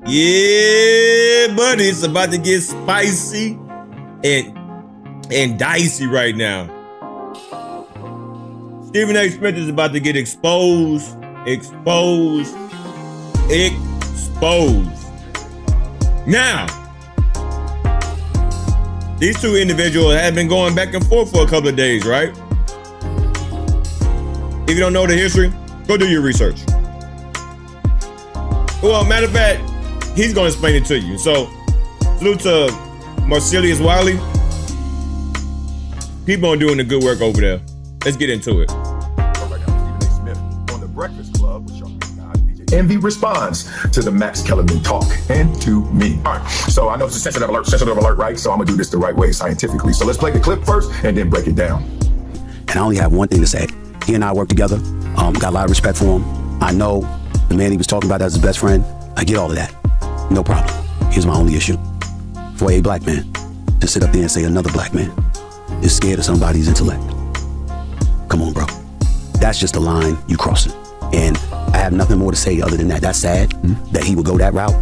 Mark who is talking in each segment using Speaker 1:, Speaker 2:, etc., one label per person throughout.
Speaker 1: Yeah, buddy, it's about to get spicy and dicey right now. Stephen A. Smith is about to get exposed. Now, these two individuals have been going back and forth for a couple of days, right? If you don't know the history, go do your research. Well, matter of fact, he's going to explain it to you. So, salute to Marcellus Wiley. Keep on doing the good work over there. Let's get into it.
Speaker 2: Breakfast Club with Sean DJ Envy responds to the Max Kellerman talk and to me. All right, so I know it's a sensitive alert, right? So I'm gonna do this the right way, scientifically. So let's play the clip first and then break it down.
Speaker 3: And I only have one thing to say. He and I work together. Got a lot of respect for him. I know the man he was talking about as his best friend. I get all of that. No problem. Here's my only issue. For a black man to sit up there and say another black man is scared of somebody's intellect. Come on, bro. That's just a line you crossing. And I have nothing more to say other than that. That's sad that he would go that route.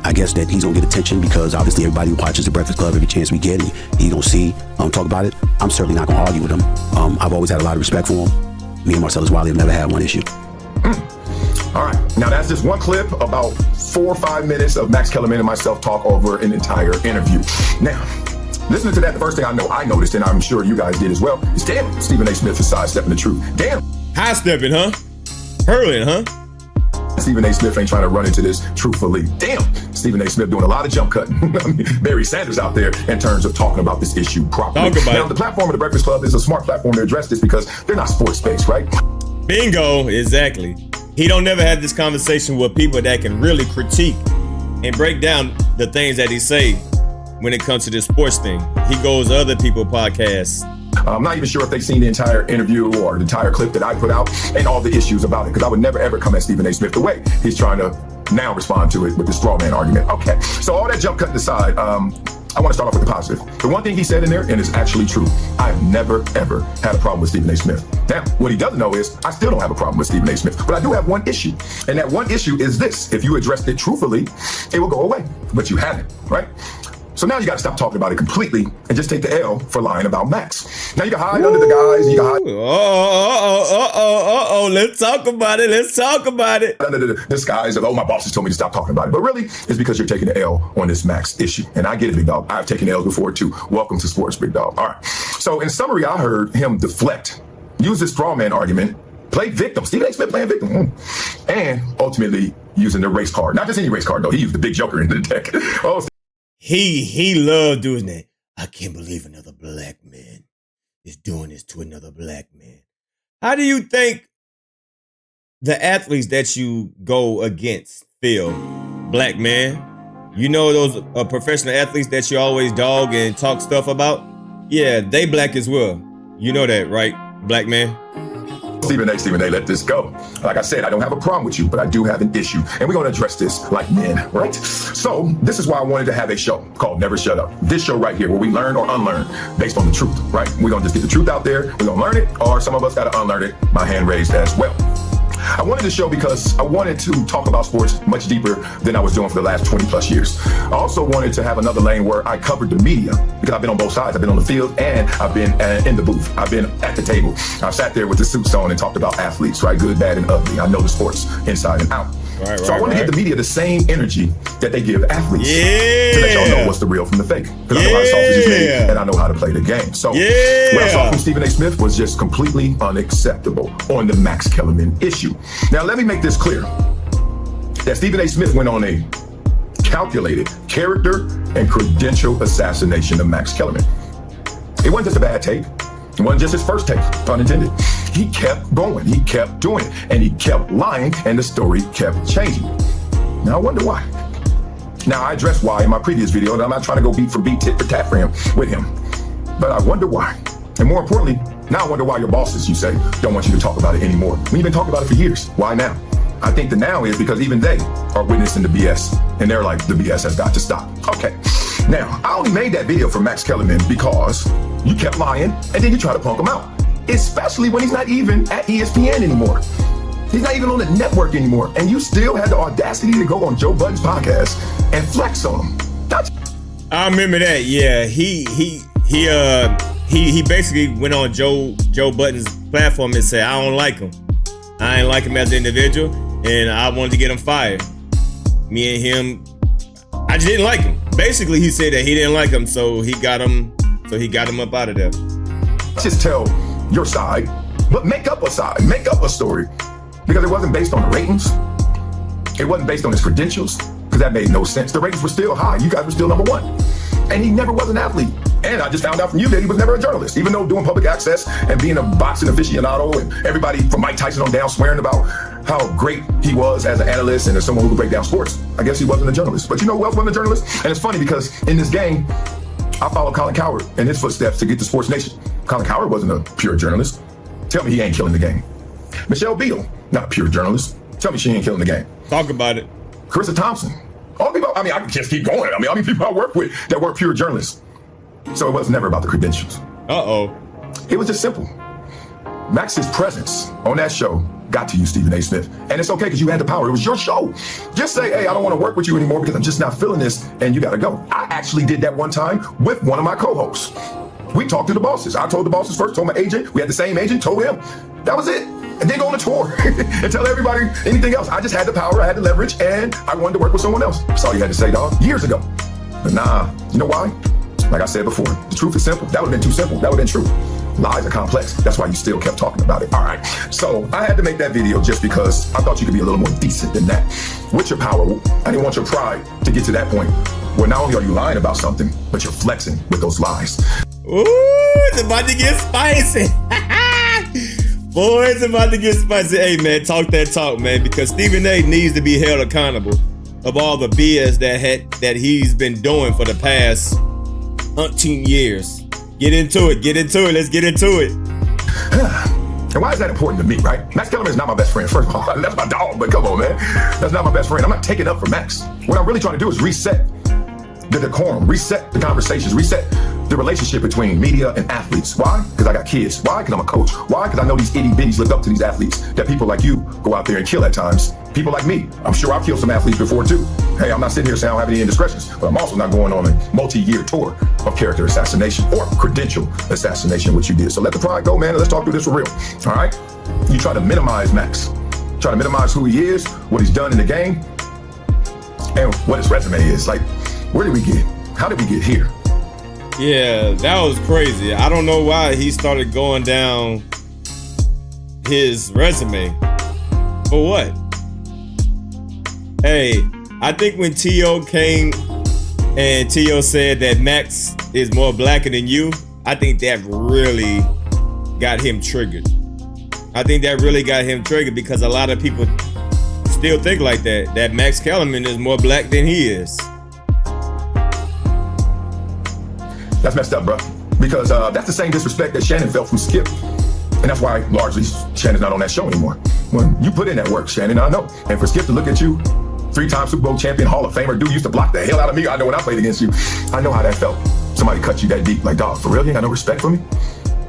Speaker 3: I guess that he's gonna get attention because obviously everybody who watches the Breakfast Club, every chance we get, he gonna see, talk about it. I'm certainly not gonna argue with him. I've always had a lot of respect for him. Me and Marcellus Wiley have never had one issue.
Speaker 2: All right, now that's just one clip, about 4 or 5 minutes of Max Kellerman and myself talk over an entire interview. Now, listening to that, the first thing I noticed, and I'm sure you guys did as well, is damn, Stephen A. Smith is sidestepping the truth. Damn.
Speaker 1: High stepping, huh? Hurling, huh?
Speaker 2: Stephen A. Smith ain't trying to run into this truthfully. Damn, Stephen A. Smith doing a lot of jump cutting. Barry Sanders out there in terms of talking about this issue properly. Now, the platform of the Breakfast Club is a smart platform to address this because they're not sports based, right?
Speaker 1: Bingo, exactly. He don't never have this conversation with people that can really critique and break down the things that he say when it comes to this sports thing. He goes to other people's podcasts.
Speaker 2: I'm not even sure if they've seen the entire interview or the entire clip that I put out and all the issues about it, because I would never ever come at Stephen A. Smith the way he's trying to now respond to it with the straw man argument. Okay, so all that jump cutting aside, I want to start off with the positive. The one thing he said in there, and it's actually true, I've never ever had a problem with Stephen A. Smith. Now, what he doesn't know is I still don't have a problem with Stephen A. Smith, but I do have one issue, and that one issue is this: if you addressed it truthfully, it will go away, but you haven't, right? So now you got to stop talking about it completely and just take the L for lying about Max. Now you can hide under the guise. You can hide.
Speaker 1: Let's talk about it.
Speaker 2: Under the disguise of, oh, my bosses told me to stop talking about it. But really, it's because you're taking the L on this Max issue. And I get it, big dog. I've taken L's before too. Welcome to sports, big dog. All right. So in summary, I heard him deflect, use this straw man argument, play victim. Stephen A. Smith playing victim. And ultimately using the race card. Not just any race card, though. He used the big joker in the deck. Oh,
Speaker 1: He loved doing that. I can't believe another black man is doing this to another black man. How do you think the athletes that you go against feel, black man? You know those professional athletes that you always dog and talk stuff about? Yeah, they black as well. You know that, right, black man?
Speaker 2: Stephen A., let this go. Like I said, I don't have a problem with you, but I do have an issue. And we're going to address this like men, right? So this is why I wanted to have a show called Never Shut Up. This show right here where we learn or unlearn based on the truth, right? We're going to just get the truth out there. We're going to learn it, or some of us got to unlearn it. My hand raised as well. I wanted this show because I wanted to talk about sports much deeper than I was doing for the last 20 plus years. I also wanted to have another lane where I covered the media, because I've been on both sides. I've been on the field and I've been in the booth. I've been at the table. I sat there with the suits on and talked about athletes, right? Good, bad, and ugly. I know the sports inside and out. So I want to give the media the same energy that they give athletes to let y'all know what's the real from the fake. Because I know how the sausage is made and I know how to play the game. So what I saw from Stephen A. Smith was just completely unacceptable on the Max Kellerman issue. Now let me make this clear, that Stephen A. Smith went on a calculated character and credential assassination of Max Kellerman. It wasn't just a bad take. It wasn't just his first take, pun intended. He kept going, he kept doing it, and he kept lying, and the story kept changing. Now I wonder why. Now I addressed why in my previous video, and I'm not trying to go beat for beat, tit for tat for him with him. But I wonder why. And more importantly, now I wonder why your bosses, you say, don't want you to talk about it anymore. We've been talking about it for years. Why now? I think the now is because even they are witnessing the BS, and they're like, the BS has got to stop. Okay. Now, I only made that video for Max Kellerman because you kept lying, and then you try to punk him out, especially when he's not even at ESPN anymore. He's not even on the network anymore. And you still had the audacity to go on Joe Budden's podcast and flex on him.
Speaker 1: I remember that. Yeah, he basically went on Joe Budden's platform and said, I don't like him. I ain't like him as an individual, and I wanted to get him fired. Me and him, I just didn't like him. Basically, he said that he didn't like him, so he got him up out of there.
Speaker 2: Just tell your side, but make up a side, make up a story. Because it wasn't based on the ratings. It wasn't based on his credentials, because that made no sense. The ratings were still high. You guys were still number one. And he never was an athlete. And I just found out from you that he was never a journalist, even though doing public access and being a boxing aficionado and everybody from Mike Tyson on down swearing about how great he was as an analyst and as someone who could break down sports. I guess he wasn't a journalist. But you know who else wasn't a journalist? And it's funny because in this game, I followed Colin Cowherd in his footsteps to get to Sports Nation. Colin Cowherd wasn't a pure journalist. Tell me he ain't killing the game. Michelle Beadle, not a pure journalist. Tell me she ain't killing the game.
Speaker 1: Talk about it.
Speaker 2: Carissa Thompson. All the people, I can just keep going. How many people I work with that weren't pure journalists? So it was never about the credentials.
Speaker 1: Uh-oh.
Speaker 2: It was just simple. Max's presence on that show got to you, Stephen A. Smith. And it's okay because you had the power. It was your show. Just say, hey, I don't want to work with you anymore because I'm just not feeling this and you got to go. I actually did that one time with one of my co-hosts. We talked to the bosses. I told the bosses first, told my agent. We had the same agent, told him. That was it. And then go on a tour and tell everybody anything else. I just had the power, I had the leverage, and I wanted to work with someone else. That's all you had to say, dog, years ago. But nah, you know why? Like I said before, the truth is simple. That would have been too simple. That would have been true. Lies are complex. That's why you still kept talking about it. All right. So I had to make that video just because I thought you could be a little more decent than that. With your power, I didn't want your pride to get to that point where not only are you lying about something, but you're flexing with those lies.
Speaker 1: Ooh, it's about to get spicy. Boy, it's about to get spicy. Hey, man, talk that talk, man, because Stephen A. needs to be held accountable of all the BS that he's been doing for the past 13 years. Get into it. Let's get into it.
Speaker 2: And why is that important to me, right? Max Kellerman is not my best friend. First of all, that's my dog, but come on, man. That's not my best friend. I'm not taking up for Max. What I'm really trying to do is reset the decorum, reset the conversations, reset the relationship between media and athletes. Why? Because I got kids. Why? Because I'm a coach. Why? Because I know these itty bitties look up to these athletes that people like you go out there and kill at times. People like me. I'm sure I've killed some athletes before too. Hey, I'm not sitting here saying I don't have any indiscretions, but I'm also not going on a multi-year tour of character assassination or credential assassination, which you did. So let the pride go, man, and let's talk through this for real. All right? You try to minimize Max. Try to minimize who he is, what he's done in the game, and what his resume is. Like, where did we get? How did we get here?
Speaker 1: Yeah, that was crazy. I don't know why he started going down his resume. For what? Hey, I think when T.O. came and T.O. said that Max is more blacker than you, I think that really got him triggered. Because a lot of people still think like that Max Kellerman is more black than he is.
Speaker 2: That's messed up, bro. Because that's the same disrespect that Shannon felt from Skip. And that's why, largely, Shannon's not on that show anymore. When you put in that work, Shannon, I know. And for Skip to look at you, 3-time Super Bowl champion, Hall of Famer, dude used to block the hell out of me. I know when I played against you. I know how that felt. Somebody cut you that deep. Like, dog, for real? You ain't got no respect for me?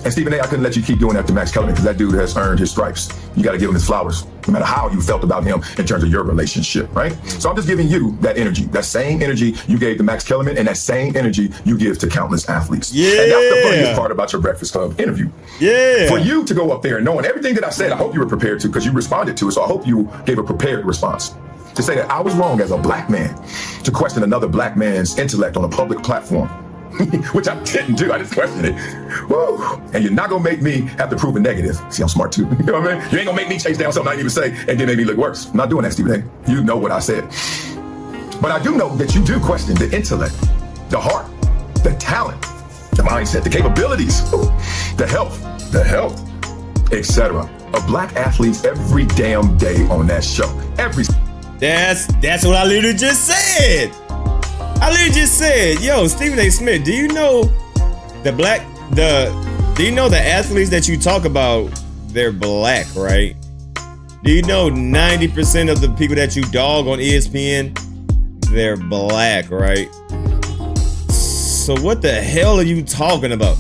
Speaker 2: And Stephen A., I couldn't let you keep doing that to Max Kellerman because that dude has earned his stripes. You got to give him his flowers, no matter how you felt about him in terms of your relationship, right? So I'm just giving you that energy, that same energy you gave to Max Kellerman and that same energy you give to countless athletes. Yeah. And that's the funniest part about your Breakfast Club interview.
Speaker 1: Yeah.
Speaker 2: For you to go up there and knowing everything that I said, I hope you were prepared to because you responded to it. So I hope you gave a prepared response. To say that I was wrong as a black man to question another black man's intellect on a public platform. Which I didn't do. I just questioned it. Woo! And you're not gonna make me have to prove a negative. See, I'm smart too. You know what I mean? You ain't gonna make me chase down something I didn't even say and then make me look worse. I'm not doing that, Stephen A. You know what I said. But I do know that you do question the intellect, the heart, the talent, the mindset, the capabilities, the health, etc. of black athletes every damn day on that show.
Speaker 1: That's what I literally just said. Yo, Stephen A. Smith, do you know the athletes that you talk about, they're black, right? Do you know 90% of the people that you dog on ESPN, they're black, right? So what the hell are you talking about?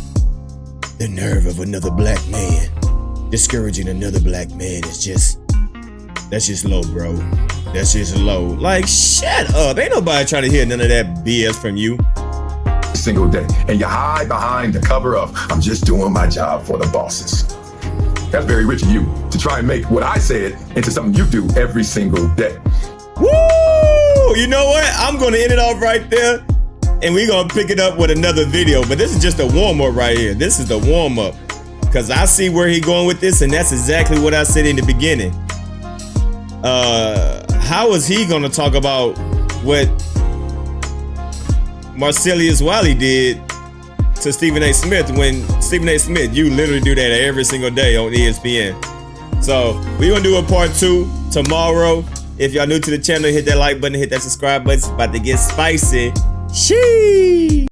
Speaker 1: The nerve of another black man. Discouraging another black man is just That's just low, bro. That's just low. Like, shut up. Ain't nobody trying to hear none of that BS from you.
Speaker 2: Single day. And you hide behind the cover of, I'm just doing my job for the bosses. That's very rich of you to try and make what I said into something you do every single day.
Speaker 1: Woo! You know what? I'm going to end it off right there. And we're going to pick it up with another video. But this is just a warm-up right here. This is the warm-up. Because I see where he's going with this. And that's exactly what I said in the beginning. How is he going to talk about what Marcellus Wiley did to Stephen A. Smith when Stephen A. Smith, you literally do that every single day on ESPN. So we're going to do a part 2 tomorrow. If y'all new to the channel, hit that like button, hit that subscribe button. It's about to get spicy. Sheesh.